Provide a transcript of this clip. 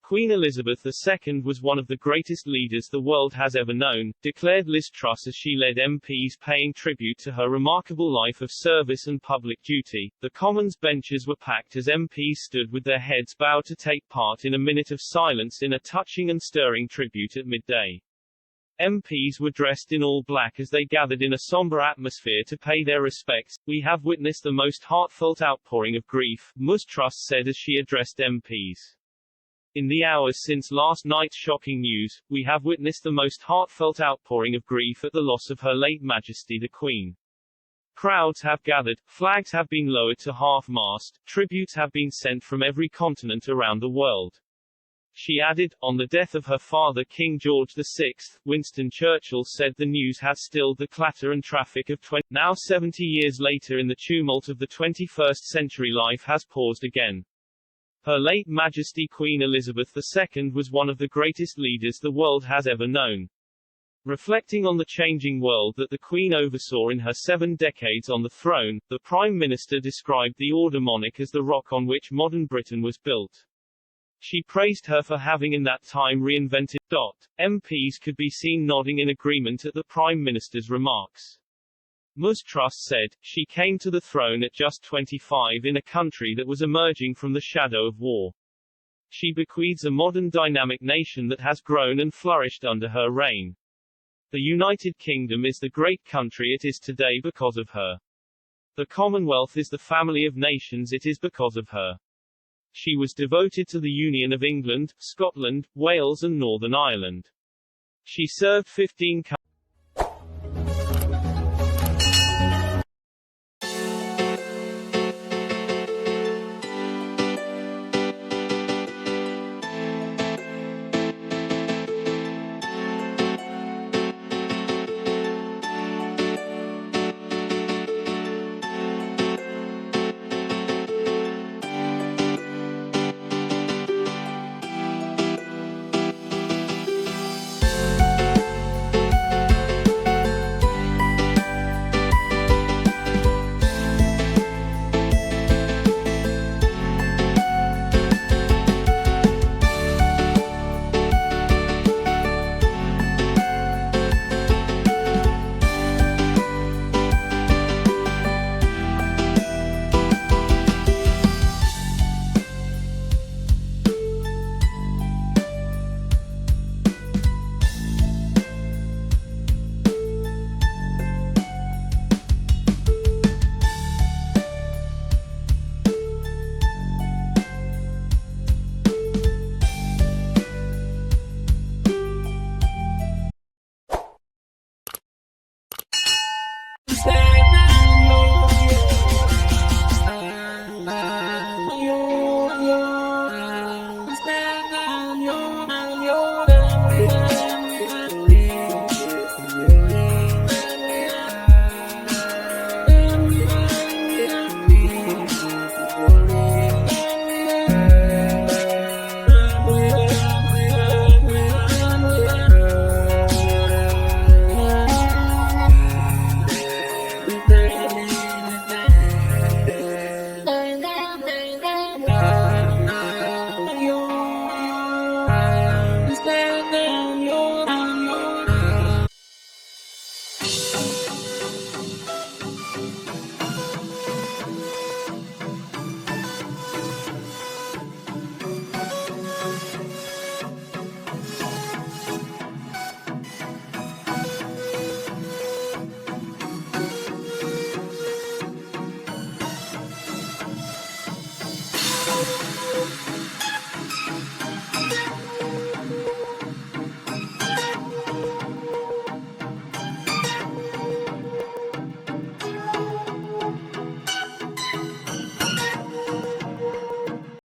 Queen Elizabeth II was one of the greatest leaders the world has ever known, declared Liz Truss as she led MPs paying tribute to her remarkable life of service and public duty. The Commons benches were packed as MPs stood with their heads bowed to take part in a minute of silence in a touching and stirring tribute at midday. MPs were dressed in all black as they gathered in a sombre atmosphere to pay their respects. We have witnessed the most heartfelt outpouring of grief, Ms. Truss said as she addressed MPs. In the hours since last night's shocking news, we have witnessed the most heartfelt outpouring of grief at the loss of Her late Majesty the Queen. Crowds have gathered, flags have been lowered to half-mast, tributes have been sent from every continent around the world. She added, on the death of her father King George VI, Winston Churchill said the news has stilled the clatter and traffic of now 70 years later in the tumult of the 21st century life has paused again. Her late Majesty Queen Elizabeth II was one of the greatest leaders the world has ever known. Reflecting on the changing world that the Queen oversaw in her 7 decades on the throne, the Prime Minister described the Order monarch as the rock on which modern Britain was built. She praised her for having in that time reinvented. MPs could be seen nodding in agreement at the Prime Minister's remarks. Ms. Truss said, she came to the throne at just 25 in a country that was emerging from the shadow of war. She bequeaths a modern dynamic nation that has grown and flourished under her reign. The United Kingdom is the great country it is today because of her. The Commonwealth is the family of nations it is because of her. She was devoted to the Union of England, Scotland, Wales and Northern Ireland. She served 15 We'll be right back.